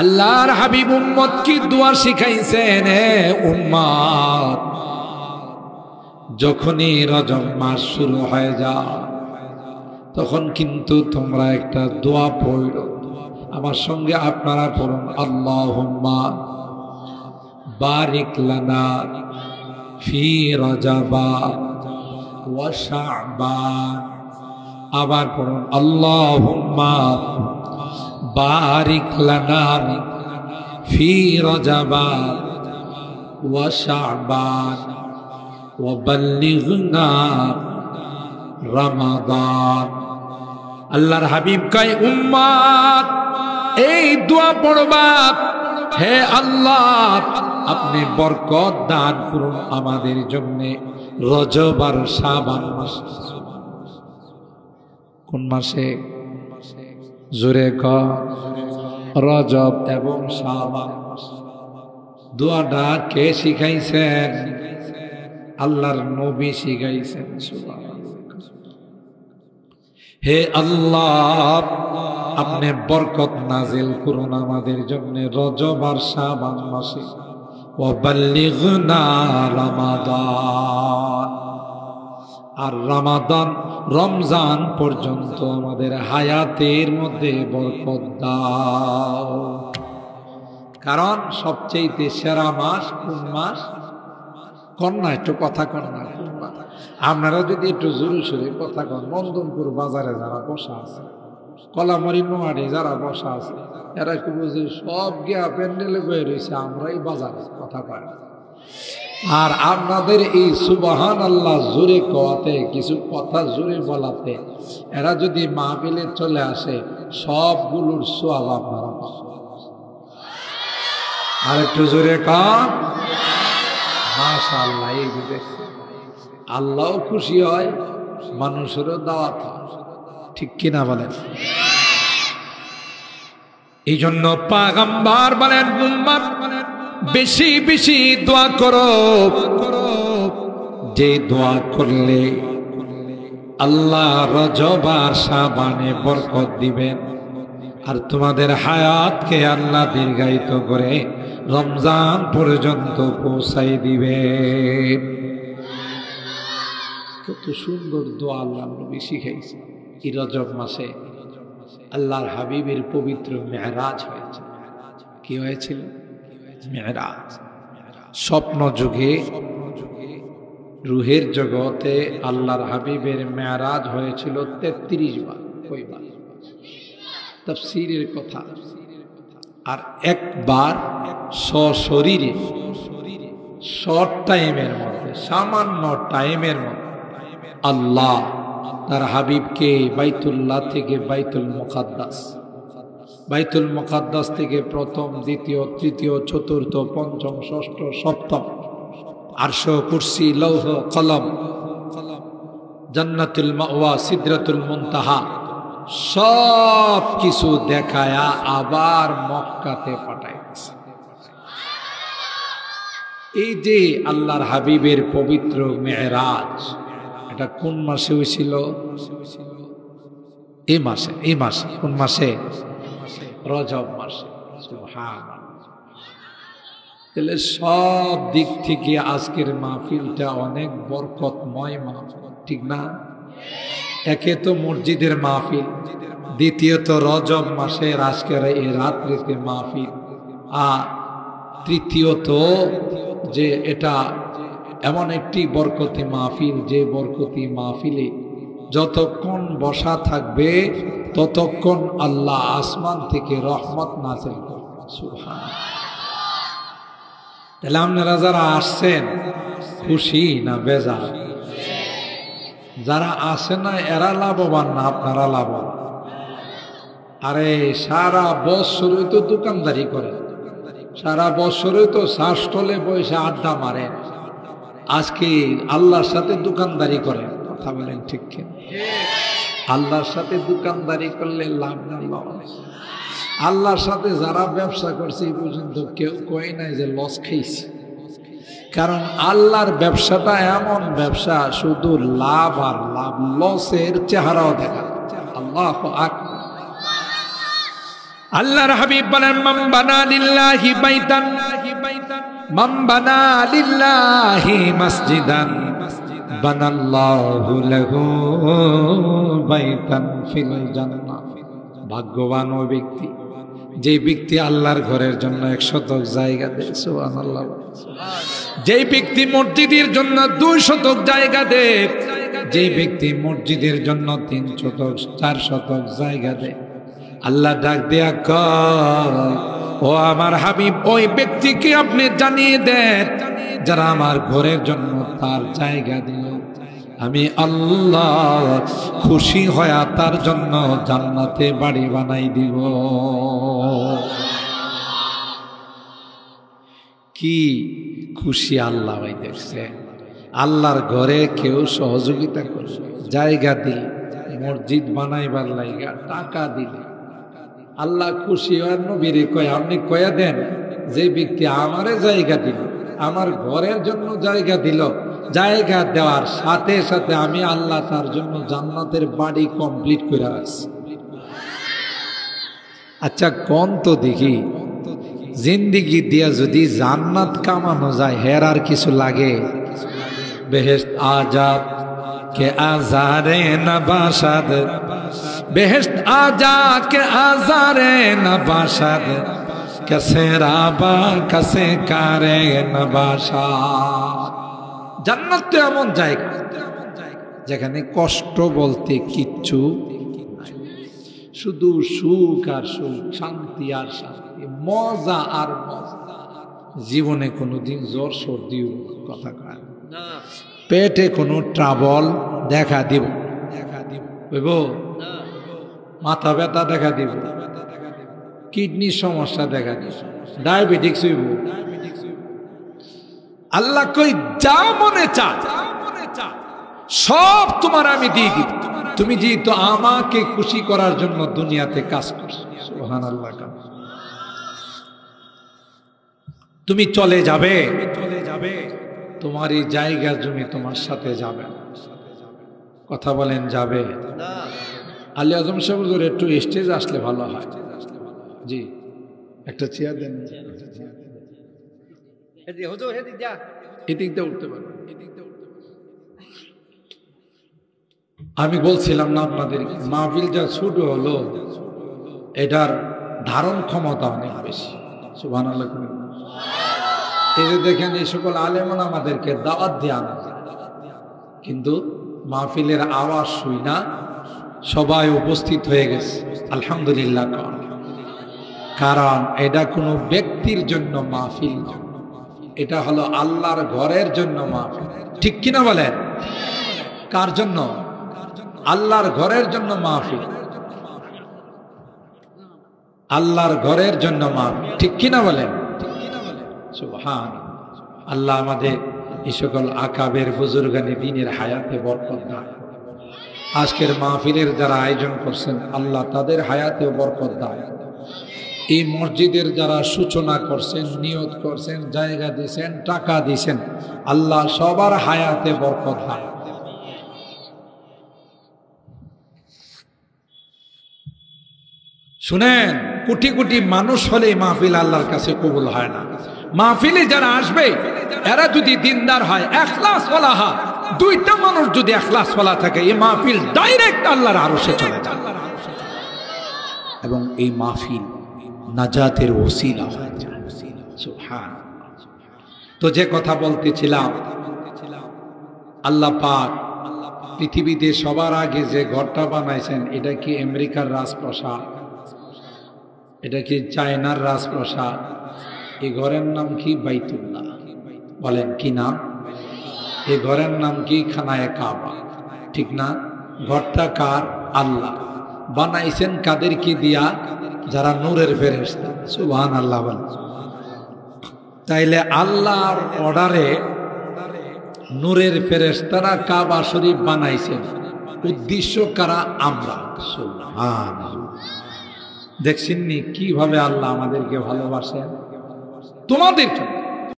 আল্লাহর হাবিব উম্মত কি দোয়া শিখাইছেন, হে উম্মত যখনই রজব মাস শুরু হয়ে যায় তখন কিন্তু তোমরা একটা দোয়া পড়ো। আমার সঙ্গে আপনারা পড়ুন, আল্লাহুম্মা বারিক লানা ফি রজবা ওয়া শাবান। আবার পড়ুন, আল্লাহুম্মা বারিক লানা ফি রজবা ওয়া শাবান ওয়া বাল্লিগনা রমাদান। আল্লাহর হাবিব কয়, উম্মত এই দোয়া পড়বা, হে আল্লাহ আপনি বরকত দান করুন আমাদের জন্য রজব আর শাবান মাসে। কোন মাসে? জোরে ক, রজব এবং শাবান মাসে। দোয়াটা কে শিখাইছেন? আল্লাহর নবী শিখাইছেন। হে আল্লাহ আপনি বরকত নাজিল করুন আমাদের জন্য রজব আর শাবান মাসে, ওয়া বাল্লিগনা রমাদান, আর রমজান পর্যন্ত আমাদের হায়াতের মধ্যে বরকত দাও। কারণ সবচেয়ে সেরা মাস কোন মাস? কন্যা একটু কথা কন্যা, আপনারা যদি একটু জোরে সোরে কথা কন, নন্দনপুর বাজারে যারা বসা আছে, কলামরি নোয়ারে যারা বসা আছে, এরা কি বুঝে সব গিয়া প্যান্ডেলে বয়ে রয়েছে, আমরাই বাজারে কথা কয়। আর আপনাদের এই সুবহান আল্লাহ জোরে কোয়াতে, কিছু কথা জোরে বলাতে এরা যদি মাহফিলে চলে আসে সবগুলোর সওয়াব আপনারা পাবেন। আর একটু জোরে কন মাশাআল্লাহ। এই যে আল্লাহও খুশি হয়, মানুষেরও দাওয়াত হয়, ঠিক কিনা বলেন? এই জন্য পয়গম্বর বলেন, উম্মত বেশি বেশি দোয়া করো, যে দোয়া করলে আল্লাহ রজব আর শাবানে বরকত দিবেন, আর তোমাদের হায়াতকে আল্লাহ দীর্ঘায়িত করে রমজান পর্যন্ত পৌঁছাই দিবেন। কত সুন্দর দোয়া আল্লাহ নবী শিখাইছে। এই রজব মাসে আল্লাহর হাবিবের পবিত্র মেরাজ হয়েছে। কি হয়েছিল? মেরাজ। স্বপ্ন যুগে রুহের জগতে আল্লাহর হাবিবের মেরাজ হয়েছিল 33 বার। কয়বার? তাফসীরের কথা। আর একবার সশরীরে শর্ট টাইমের মধ্যে, সামান্য টাইমের মধ্যে আল্লাহ তার হাবিবকে বাইতুল্লাহ থেকে বাইতুল মুকাদ্দাস থেকে প্রথম, দ্বিতীয়, তৃতীয়, চতুর্থ, পঞ্চম, ষষ্ঠ, সপ্তম, আরশ, কুরসি, লৌহ, কলম, জান্নাতুল মাওয়া, সিদরাতুল মুনতাহা সব কিছু দেখায়া আবার মক্কাতে পাঠাইছে। এই যে আল্লাহর হাবিবের পবিত্র মেরাজ, এটা কোন মাসে হয়েছিল? এই মাসে। কোন মাসে? রজব মাসে। সুবহানাল্লাহ। তাহলে সব দিক থেকে আজকের মাহফিলটা অনেক বরকতময় মাহফিল, ঠিক না? একে তো মসজিদের মাহফিল, দ্বিতীয়ত রজব মাসের আজকের এই রাত্রিতে মাহফিল, আর তৃতীয়ত যে এটা এমন একটি বরকতি মাহফিল, যে বরকতি মাহফিলে যতক্ষণ বসা থাকবে ততক্ষণ আল্লাহ আসমান থেকে রহমত নাযিল করবে। সুবহানাল্লাহ। তাহলে আপনারা যারা আসছেন খুশি না বেজার? যারা আসে না এরা লাভবান না আপনারা লাভবান? আরে সারা বছরই তো দোকানদারি করে, সারা বছরই তো শ্বাসটলে বসে আড্ডা মারেন, আজকে আল্লাহর সাথে দোকানদারি করেন। কথা বলেন ঠিক কিনা? আল্লাহর সাথে দোকানদারি করলে লাভ না লস? আল্লাহর সাথে যারা ব্যবসা করছে এই পর্যন্ত কেউ কয় নাই যে লস খাইছে। কারণ আল্লাহর ব্যবসাটা এমন ব্যবসা, শুধু লাভ আর লাভ, লসের চেহারাও দেখা। আল্লাহু আকবার। আল্লাহর হাবিব বলেন, মান বানা লিল্লাহি বাইতান, মান বানা লিল্লাহি মসজিদান বানাল্লাহু লাহু বাইতান ফিল জান্নাহ। ভাগ্যবান ওই ব্যক্তি যে ব্যক্তি আল্লাহর ঘরের জন্য 1 শতক জায়গা দেয়। সুবহানাল্লাহ। যে ব্যক্তি মসজিদের জন্য 2 শতক জায়গা দেয়, যে ব্যক্তি মসজিদের জন্য 3 শতক 4 শতক জায়গা দেয়, আল্লাহ ডাক দেয়া কয়, ও আমার হাবিব, ওই ব্যক্তিকে আপনি জানিয়ে দেন যারা আমার ঘরের জন্য তার জায়গা দিল, আমি আল্লাহ খুশি হয়ে তার জন্য জান্নাতে বাড়ি বানাই দিব। কি খুশি আল্লাহ ভাই দেখছে। আল্লাহর ঘরে কেউ সহযোগিতা করবে, জায়গা দিলে, মসজিদ বানাইবার লাইগা টাকা দিলে আল্লাহ খুশি হয়। নবীরে কয়, আপনি কয়া দেন যে ব্যক্তি আমারে জায়গা দিল, আমার ঘরের জন্য জায়গা দিল, জায়গা দেওয়ার সাথে সাথে আমি আল্লাহ তার জন্য জান্নাতের বাড়ি কমপ্লিট করে রাখছি। আচ্ছা কোন তো দেখি, জিন্দিগি দিয়া যদি জান্নাত কামানো যায়, হের আর কিছু লাগে? বেহেশত আজাদ কে আজারে নবাসাদ, বেহেশত আজাদ কে আজারে নবাসাদ, কসে রাবা কসে কারে নবাসাদ। জান্নাত তো এমন জায়গা যেখানে কষ্ট বলতে কিচ্ছু নাই, শুধু সুখ আর সুখ, শান্তি আর শান্তি, মজা আর মজা। জীবনে কোনোদিন জ্বর সর্দিও কথা কয় না, পেটে কোনো ট্রাবল দেখা দিব, মাথা ব্যথা দেখা দিব, কিডনির সমস্যা দেখা দিব, ডায়াবেটিক্স হইব। আল্লাহ কই, যা মনে চা সব তোমার আমি দিয়ে দিব, তুমি যেহেতু আমাকে খুশি করার জন্য দুনিয়াতে কাজ করছো। সুবহানাল্লাহ। তুমি চলে যাবে, তোমার এই জায়গা জমি তোমার সাথে যাবে। কথা বলেন যাবে? আলী আজম সাহেব হুজুর একটু স্টেজ আসলে ভালো হয়। জি, একটা চেয়ার দেন, এদিকটা উঠতে পারবেন। আমি বলছিলাম না আপনাদের, মাহফিল যা শুরু হলো এটার ধারণ ক্ষমতা অনেক বেশি। সুবহানাল্লাহ। এই যে দেখেন, এই সকল আলেমান আমাদেরকে দাওয়াত দেয়া না, কিন্তু মাহফিলের আওয়াজ শুই না সবাই উপস্থিত হয়ে গেছে। আলহামদুলিল্লাহ। কারণ এটা কোনো ব্যক্তির জন্য মাহফিল না, এটা হলো আল্লাহর ঘরের জন্য মাহফিল। ঠিক কিনা বলেন? কার জন্য? আল্লাহর ঘরের জন্য মাহফিল, আল্লাহর ঘরের জন্য মাহফিল। ঠিক কিনা বলেন? সুবহান আল্লাহ। আমাদের এই সকল আকাবের বুজুর্গানি দ্বীনের হায়াতে বরকত দান। আজকের মাহফিলের যারা আয়োজন করছেন, আল্লাহ তাদের হায়াতেও বরকত দান। এই মসজিদের যারা সূচনা করছেন, নিয়ত করছেন, জায়গা দিয়েছেন, টাকা দিয়েছেন, আল্লাহ সবার হায়াতে বরকত দান। শুনেন, কোটি কোটি মানুষ হলে মাহফিল আল্লাহর কাছে কবুল হয় না। মাহফিলে যারা আসবে এরা যদি দিনদার হয়, ইখলাস ওয়ালা হয়, 2টা মানুষ যদি ইখলাস ওয়ালা থাকে, এই মাহফিল ডাইরেক্ট আল্লাহর আরশে চলে যায় এবং এই মাহফিল নাজাতের ওসিলা হয়ে যায়। সুবহানাল্লাহ। তো যে কথা বলতেছিলাম, আল্লাহ পাক পৃথিবীতে সবার আগে যে ঘরটা বানাইছেন, এটা কি আমেরিকার রাজপ্রাসাদ? এটা কি চায়নার রাজপ্রাসাদ? এই ঘরের নাম কি? বাইতুল্লাহ। বলেন কি নাম? এই ঘরের নাম কি? খানায়ে কাবা। ঠিক না? ঘরটা কার? আল্লাহ। বানাইছেন কাদেরকে দিয়া? যারা নূরের ফেরেশতা। সুবহানাল্লাহ। তাইলে আল্লাহর অর্ডারে নূরের ফেরেশতারা কাবা শরীফ বানাইছেন, উদ্দেশ্য কারা? আমরা। সুবহানাল্লাহ। দেখছেন নি কিভাবে আল্লাহ আমাদেরকে ভালোবাসেন? তোমাদের জন্য।